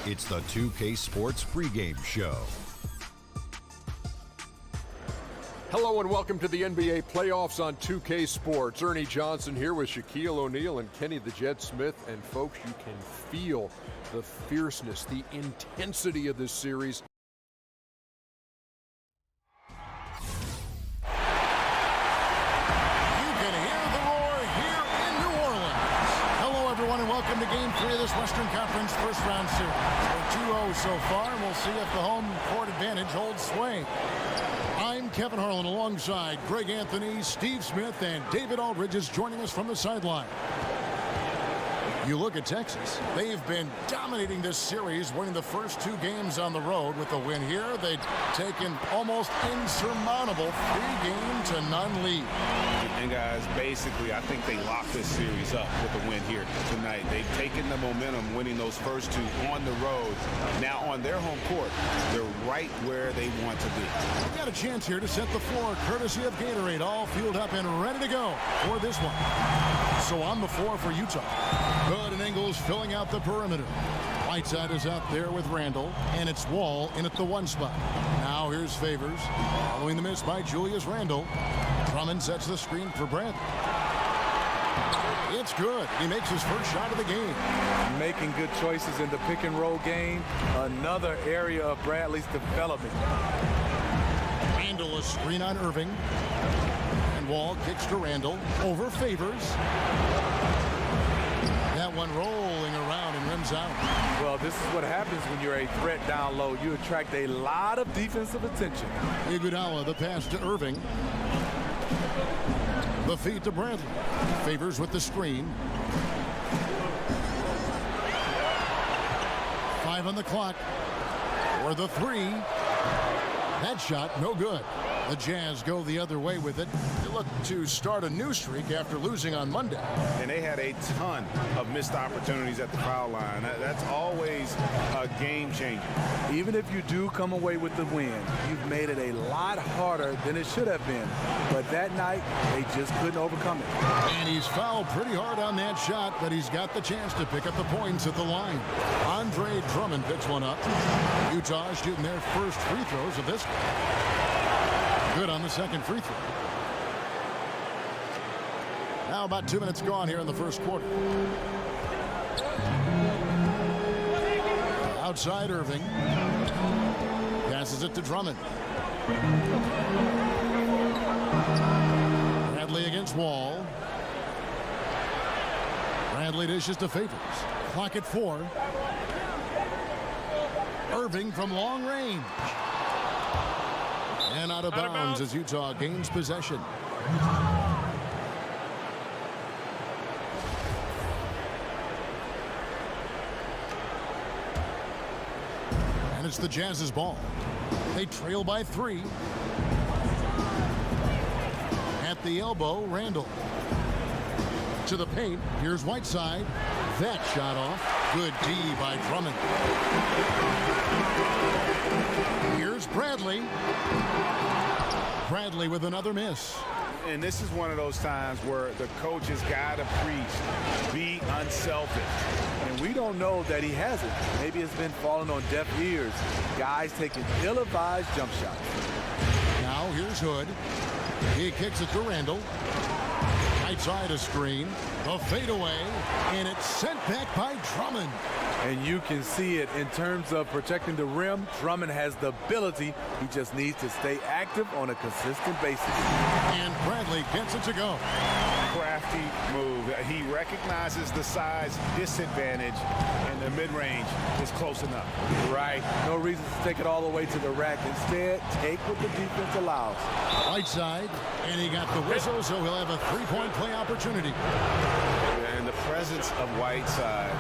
It's the 2K Sports pregame show. Hello and welcome to the NBA playoffs on 2K Sports. Ernie Johnson here with Shaquille O'Neal and Kenny the Jet Smith. And folks, you can feel the fierceness, the intensity of this series. Welcome to Game 3 of this Western Conference first-round series. We're 2-0 so far, and we'll see if the home court advantage holds sway. I'm Kevin Harlan alongside Greg Anthony, Steve Smith, and David Aldridge is joining us from the sideline. You look at Texas. They've been dominating this series, winning the first two games on the road. With the win here, they've taken almost insurmountable 3-0 lead. And guys, basically, I think they locked this series up with a win here tonight. They've taken the momentum, winning those first two on the road. Now on their home court, they're right where they want to be. We've got a chance here to set the floor, courtesy of Gatorade, all fueled up and ready to go for this one. So on the floor for Utah. Good, and Ingles filling out the perimeter. Whiteside is out there with Randall, and it's Wall in at the one spot. Now here's Favors, following the miss by Julius Randle. Drummond sets the screen for Bradley. It's good. He makes his first shot of the game. Making good choices in the pick and roll game. Another area of Bradley's development. Randall, a screen on Irving. And Wall kicks to Randall. Over Favors. That one rolling around and rims out. Well, this is what happens when you're a threat down low. You attract a lot of defensive attention. Iguodala, the pass to Irving. The feed to Bradley. Favors with the screen. 5 on the clock. For the three. That shot, no good. The Jazz go the other way with it. They look to start a new streak after losing on Monday. And they had a ton of missed opportunities at the foul line. That's always a game changer. Even if you do come away with the win, you've made it a lot harder than it should have been. But that night, they just couldn't overcome it. And he's fouled pretty hard on that shot, but he's got the chance to pick up the points at the line. Andre Drummond picks one up. Utah shooting their first free throws of this game. Good on the second free throw. Now about 2 minutes gone here in the first quarter. Outside Irving. Passes it to Drummond. Bradley against Wall. Bradley dishes to Favors. Clock at 4. Irving from long range. And out of bounds as Utah gains possession. And it's the Jazz's ball. They trail by 3. At the elbow, Randall. To the paint. Here's Whiteside. That shot off. Good D by Drummond. Here's Bradley. Bradley with another miss. And this is one of those times where the coach has got to preach, be unselfish. And we don't know that he hasn't. Maybe it's been falling on deaf ears. Guys taking ill-advised jump shots. Now here's Hood. He kicks it to Randall. Right side a screen. The fadeaway. And it's sent back by Drummond. And you can see it in terms of protecting the rim. Drummond has the ability. He just needs to stay active on a consistent basis. And Bradley gets it to go. Crafty move. He recognizes the size disadvantage, and the mid-range is close enough. Right. No reason to take it all the way to the rack. Instead, take what the defense allows. Right side, and he got the whistle, so he'll have a three-point play opportunity. And the presence of Whiteside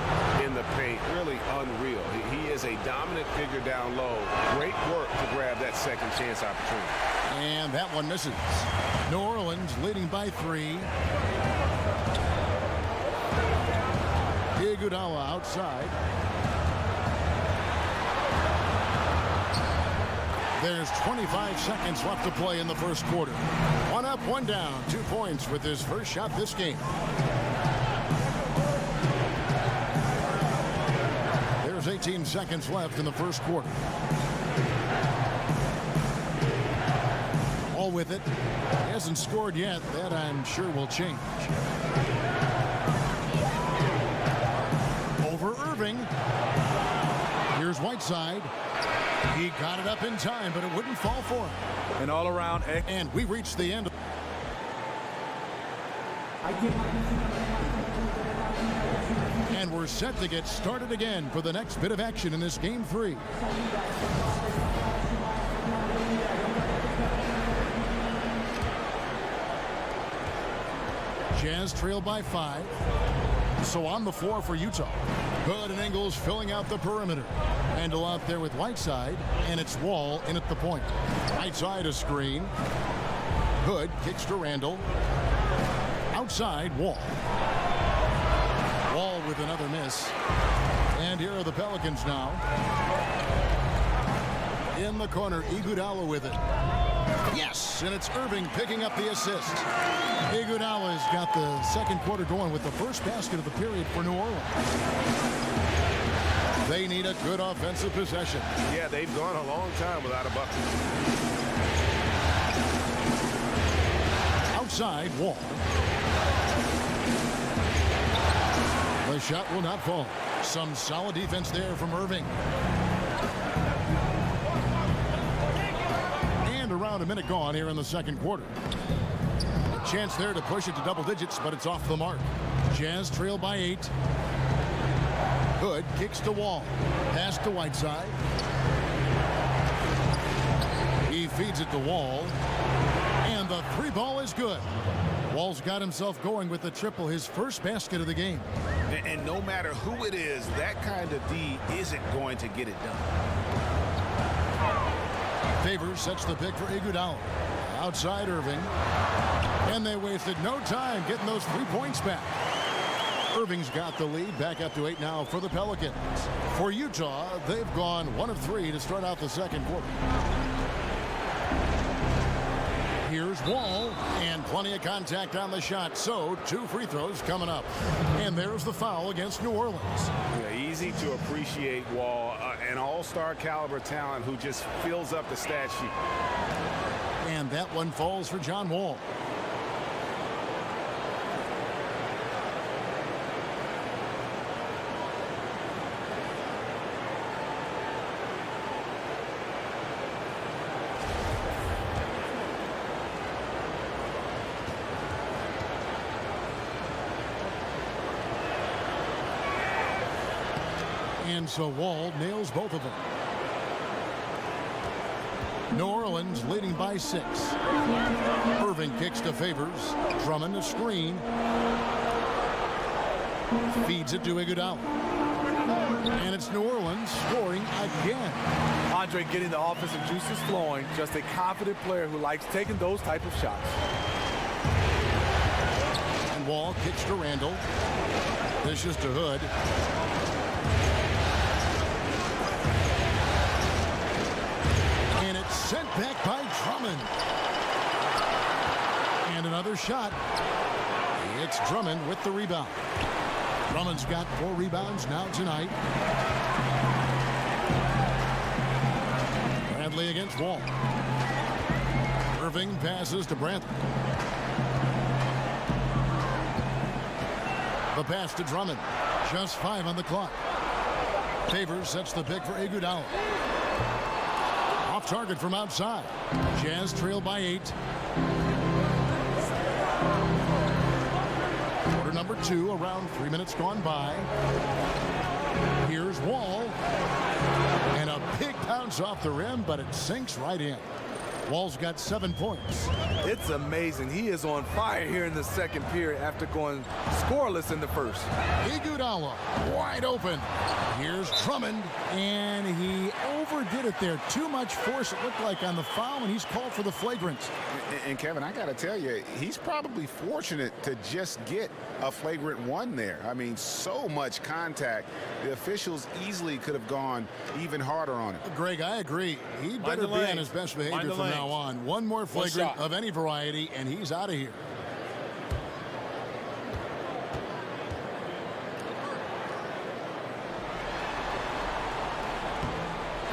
in the paint, really unreal. He is a dominant figure down low. Great work to grab that second chance opportunity. And that one misses. New Orleans leading by 3. Iguodala outside. There's 25 seconds left to play in the first quarter. 1 up, 1 down. 2 points with his first shot this game. There's a 18 seconds left in the first quarter. All with it. He hasn't scored yet. That I'm sure will change. Over Irving. Here's Whiteside. He got it up in time, but it wouldn't fall for him. And all around. And we reached the end. And we're set to get started again for the next bit of action in this game 3. Jazz trail by 5. So on the floor for Utah. Hood and Ingles filling out the perimeter. Randall out there with Whiteside, and it's Wall in at the point. Whiteside a screen. Hood kicks to Randall. Outside, Wall. Wall with another miss. And here are the Pelicans now. In the corner, Iguodala with it. Yes, and it's Irving picking up the assist. Iguodala's got the second quarter going with the first basket of the period for New Orleans. They need a good offensive possession. Yeah, they've gone a long time without a bucket. Outside, Wall. The shot will not fall. Some solid defense there from Irving. And around a minute gone here in the second quarter. A chance there to push it to double digits, but it's off the mark. Jazz trail by 8. Hood kicks to Wall. Pass to Whiteside. He feeds it to Wall. And the 3 ball is good. Wall's got himself going with the triple, his first basket of the game. And no matter who it is, that kind of D isn't going to get it done. Favors sets the pick for Iguodala. Outside Irving. And they wasted no time getting those 3 points back. Irving's got the lead, back up to 8 now for the Pelicans. For Utah, they've gone 1 of 3 to start out the second quarter. Here's Wall, and plenty of contact on the shot, so 2 free throws coming up. And there's the foul against New Orleans. Yeah, easy to appreciate Wall, an all-star caliber talent who just fills up the stat sheet. And that one falls for John Wall. And so Wall nails both of them. New Orleans leading by 6. Irving kicks to Favors. Drummond a screen. Feeds it to Iguodala. And it's New Orleans scoring again. Andre getting the offensive juices flowing. Just a confident player who likes taking those type of shots. And Wall kicks to Randall. Dishes to Hood. And it's sent back by Drummond. And another shot. It's Drummond with the rebound. Drummond's got 4 rebounds now tonight. Bradley against Wall. Irving passes to Bradley. The pass to Drummond. Just 5 on the clock. Favors sets the pick for Iguodala. Off target from outside. Jazz trail by 8. Quarter number 2, around 3 minutes gone by. Here's Wall. And a big bounce off the rim, but it sinks right in. Wall's got 7 points. It's amazing. He is on fire here in the second period after going scoreless in the first. Iguodala wide open. Here's Drummond, and he overdid it there. Too much force, it looked like, on the foul, and he's called for the flagrant. And Kevin, I got to tell you, he's probably fortunate to just get a flagrant 1 there. I mean, so much contact. The officials easily could have gone even harder on it. Greg, I agree. He better be on his best behavior from now on. One more flagrant of any variety, and he's out of here.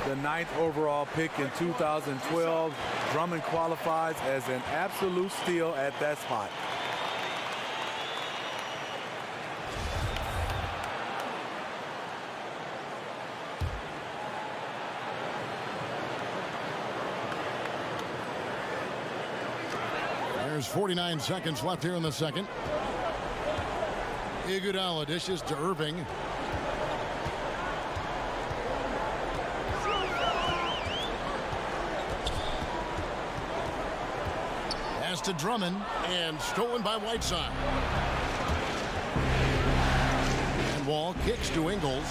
the 9th overall pick in 2012. Drummond qualifies as an absolute steal at that spot. There's 49 seconds left here in the second. Iguodala dishes to Irving. Pass to Drummond and stolen by Whiteside. And Wall kicks to Ingles.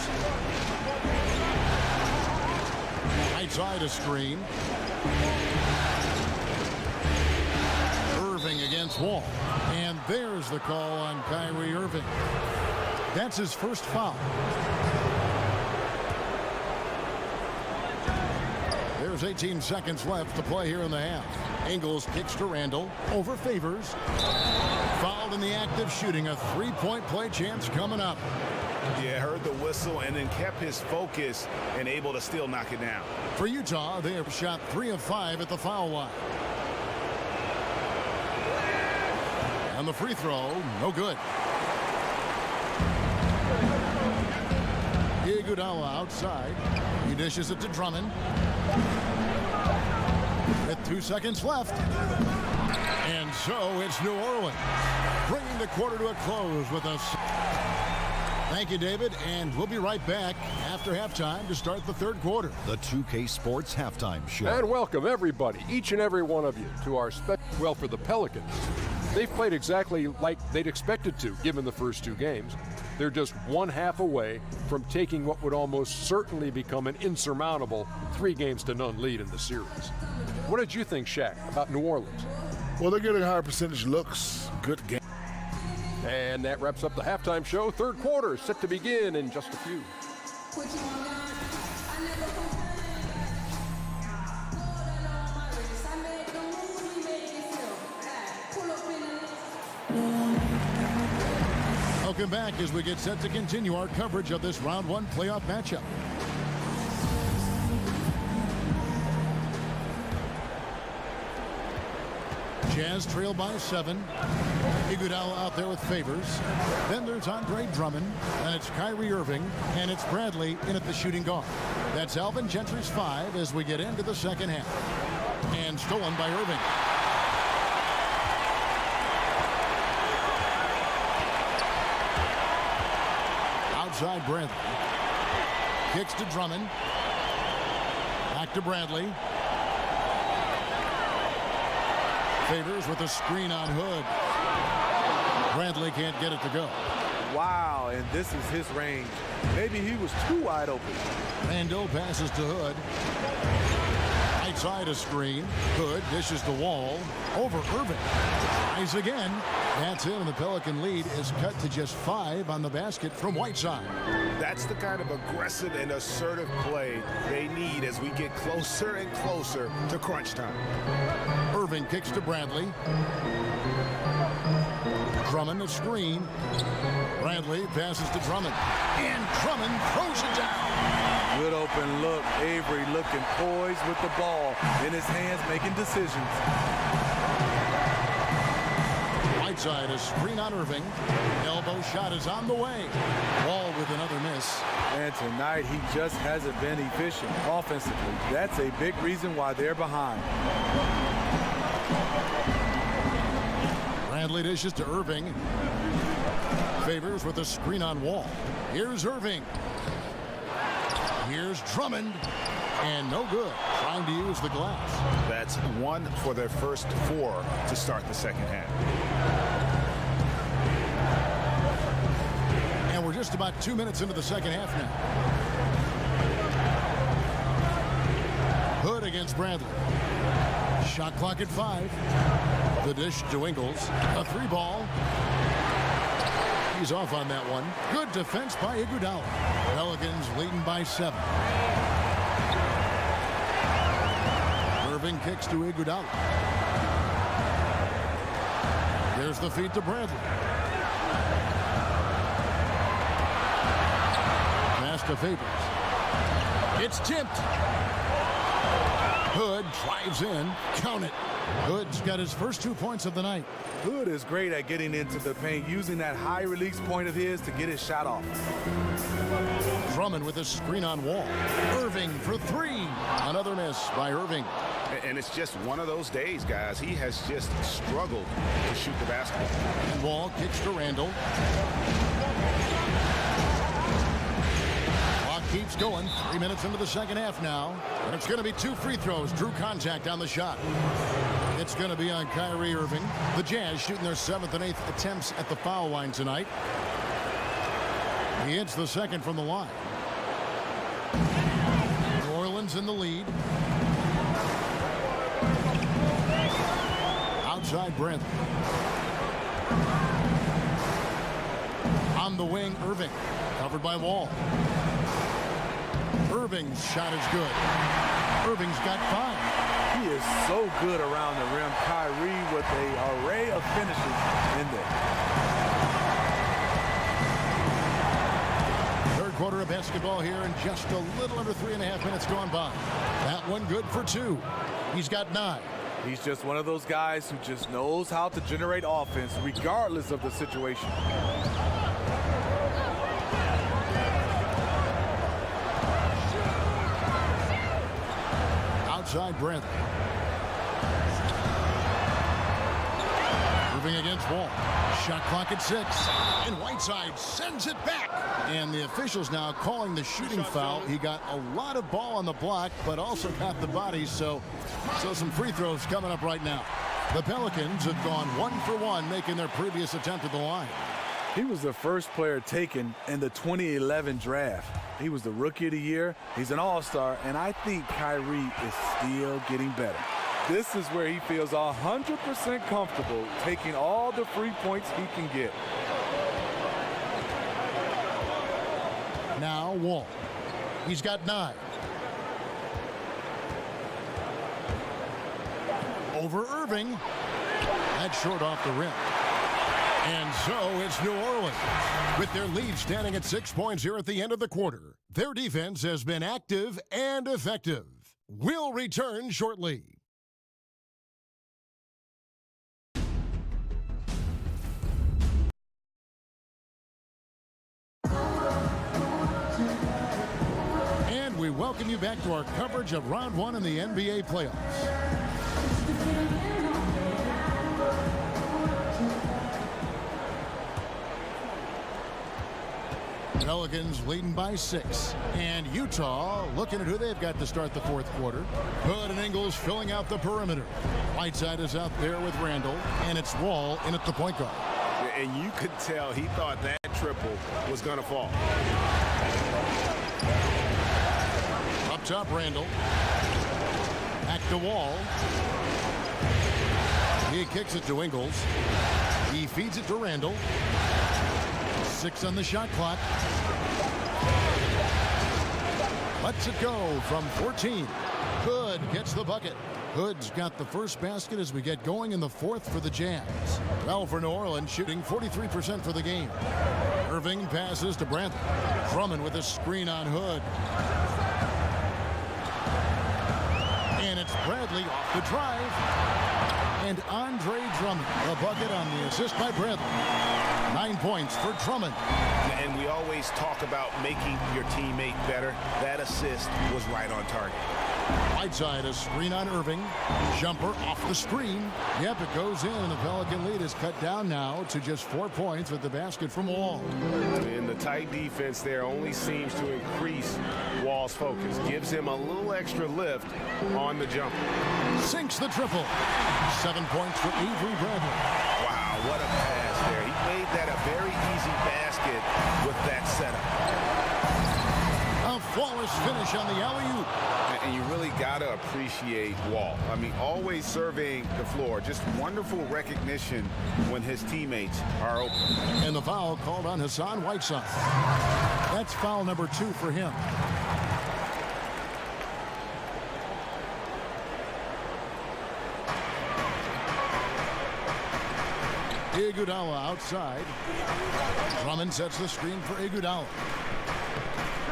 Whiteside a screen. Irving against Wall. And there's the call on Kyrie Irving. That's his first foul. There's 18 seconds left to play here in the half. Ingles kicks to Randall. Over Favors. Fouled in the act of shooting. A three-point play chance coming up. Yeah, heard the whistle and then kept his focus and able to still knock it down. For Utah, they have shot 3 of 5 at the foul line. And the free throw, no good. Iguodala outside. He dishes it to Drummond. With 2 seconds left. And so it's New Orleans, bringing the quarter to a close with us. Thank you, David, and we'll be right back after halftime to start the third quarter. The 2K Sports Halftime Show. And welcome everybody, each and every one of you, to our well for the Pelicans. They've played exactly like they'd expected to, given the first 2 games. They're just 1/2 away from taking what would almost certainly become an insurmountable 3-0 lead in the series. What did you think, Shaq, about New Orleans? Well, they're getting higher percentage looks. Good game. And that wraps up the halftime show. Third quarter set to begin in just a few. Welcome back as we get set to continue our coverage of this round 1 playoff matchup. Jazz trail by 7. Iguodala out there with Favors. Then there's Andre Drummond, and it's Kyrie Irving, and it's Bradley in at the shooting guard. That's Alvin Gentry's 5 as we get into the second half. And stolen by Irving. Outside Bradley. Kicks to Drummond. Back to Bradley. Favors with a screen on Hood. Bradley can't get it to go. Wow, and this is his range. Maybe he was too wide open. Randall passes to Hood. Right side a screen. Hood dishes the Wall. Over Irving. Tries again. That's him, and the Pelican lead is cut to just 5 on the basket from Whiteside. That's the kind of aggressive and assertive play they need as we get closer and closer to crunch time. Irving kicks to Bradley. Drummond a screen. Bradley passes to Drummond. And Drummond throws it down. Good open look. Avery looking poised with the ball in his hands, making decisions. Whiteside a screen on Irving. Elbow shot is on the way. Wall with another miss. And tonight he just hasn't been efficient offensively. That's a big reason why they're behind. Bradley dishes to Irving. Favors with a screen on Wall. Here's Irving. Here's Drummond. And no good. Trying to use the glass. That's 1 for their first 4 to start the second half. And we're just about 2 minutes into the second half now. Hood against Bradley. Shot clock at 5. The dish to Ingles. A 3-ball. He's off on that one. Good defense by Iguodala. Pelicans leading by 7. Irving kicks to Iguodala. There's the feed to Bradley. Pass to Favors. It's tipped. Hood drives in. Count it. Hood's got his first 2 points of the night. Hood is great at getting into the paint, using that high release point of his to get his shot off. Drummond with a screen on Wall. Irving for three. Another miss by Irving. And it's just one of those days, guys. He has just struggled to shoot the basketball. And Wall kicks to Randall. Clock keeps going. 3 minutes into the second half now. And it's going to be 2 free throws. Drew contact on the shot. It's going to be on Kyrie Irving. The Jazz shooting their 7th and 8th attempts at the foul line tonight. He hits the second from the line. New Orleans in the lead. Outside Brent. On the wing, Irving. Covered by Wall. Irving's shot is good. Irving's got 5. He is so good around the rim. Kyrie with an array of finishes in there. Third quarter of basketball here, and just a little under 3.5 minutes gone by. That one good for 2. He's got 9. He's just one of those guys who just knows how to generate offense regardless of the situation. Outside Brent. Moving against Wall. Shot clock at 6. And Whiteside sends it back. And the officials now calling the shooting foul. He got a lot of ball on the block, but also got the body. So some free throws coming up right now. The Pelicans have gone 1 for 1, making their previous attempt at the line. He was the first player taken in the 2011 draft. He was the Rookie of the Year. He's an all-star, and I think Kyrie is still getting better. This is where he feels 100% comfortable taking all the free points he can get. Now Wall. He's got 9. Over Irving. That's short off the rim. And so it's New Orleans with their lead standing at 6 points here at the end of the quarter. Their defense has been active and effective. We'll return shortly. And we welcome you back to our coverage of round 1 in the NBA playoffs. Pelicans leading by 6. And Utah looking at who they've got to start the fourth quarter. Hood and Ingles filling out the perimeter. Whiteside is out there with Randall. And it's Wall in at the point guard. And you could tell he thought that triple was going to fall. Up top, Randall. Back to Wall. He kicks it to Ingles. He feeds it to Randall. 6 on the shot clock. Lets it go from 14. Hood gets the bucket. Hood's got the first basket as we get going in the fourth for the Jazz. Well, for New Orleans, shooting 43% for the game. Irving passes to Brantley. Drummond with a screen on Hood. And it's Bradley off the drive. And Andre Drummond, a bucket on the assist by Bradley. 9 points for Drummond. And we always talk about making your teammate better. That assist was right on target. Whiteside, a screen on Irving. Jumper off the screen. Yep, it goes in, and the Pelican lead is cut down now to just 4 points with the basket from Wall. And the tight defense there only seems to increase Wall's focus. Gives him a little extra lift on the jumper. Sinks the triple. 7 points for Avery Bradley. Wow, what a pass there. He made that a very easy basket with that setup. A flawless finish on the alley-oop. And you really got to appreciate Wall. I mean, always surveying the floor. Just wonderful recognition when his teammates are open. And the foul called on Hassan Whiteside. That's foul number 2 for him. Iguodala outside. Drummond sets the screen for Iguodala.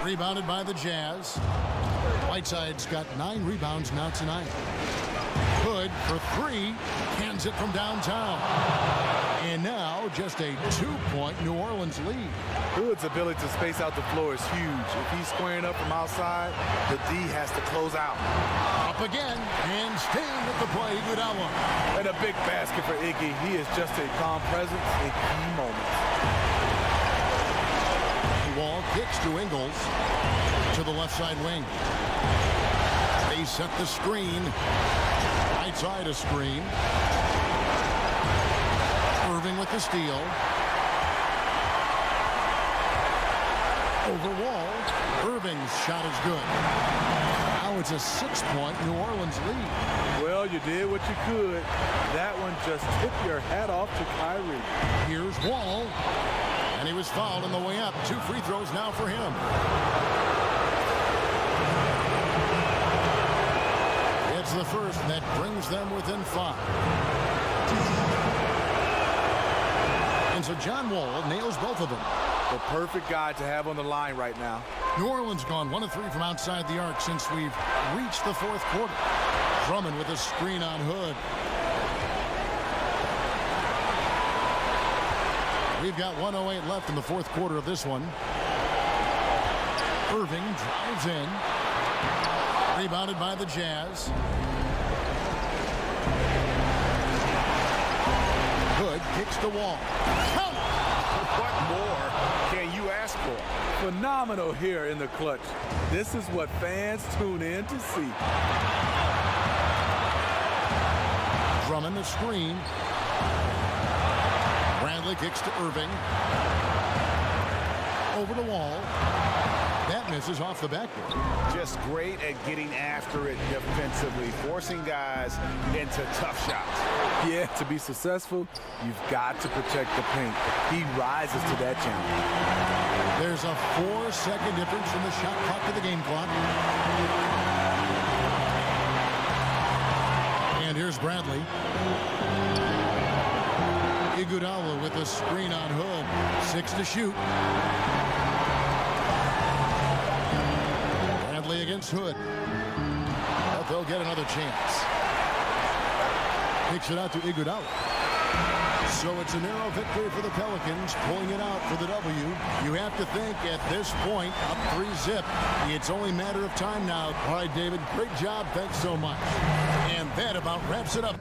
Rebounded by the Jazz. Whiteside's got 9 rebounds now tonight. Hood for 3, cans it from downtown. And now just a 2-point New Orleans lead. Hood's ability to space out the floor is huge. If he's squaring up from outside, the D has to close out. Up again, and staying with the play, Iguodala. And a big basket for Iggy. He is just a calm presence in key moments. Wall kicks to Ingles to the left side wing. They set the screen. Right side a screen. Irving with the steal. Over Wall. Irving's shot is good. Now it's a 6-point New Orleans lead. Well, you did what you could. That one just took your hat off to Kyrie. Here's Wall. And he was fouled on the way up. 2 free throws now for him. It's the first that brings them within 5. And so John Wall nails both of them. The perfect guy to have on the line right now. New Orleans gone 1 of 3 from outside the arc since we've reached the 4th quarter. Drummond with a screen on Hood. We've got 1:08 left in the 4th quarter of this one. Irving drives in. Rebounded by the Jazz. Hood kicks the Wall. Count! What more can you ask for? Phenomenal here in the clutch. This is what fans tune in to see. Drummond the screen. Bradley kicks to Irving. Over the Wall. That misses off the backboard. Just great at getting after it defensively, forcing guys into tough shots. Yeah, to be successful, you've got to protect the paint. He rises to that challenge. There's a 4-second difference from the shot clock to the game clock. And here's Bradley. Iguodala with a screen on Hood. 6 to shoot. Bradley against Hood. But they'll get another chance. Kicks it out to Iguodala. So it's a narrow victory for the Pelicans, pulling it out for the W. You have to think at this point, up 3-zip. It's only a matter of time now. All right, David, great job. Thanks so much. And that about wraps it up.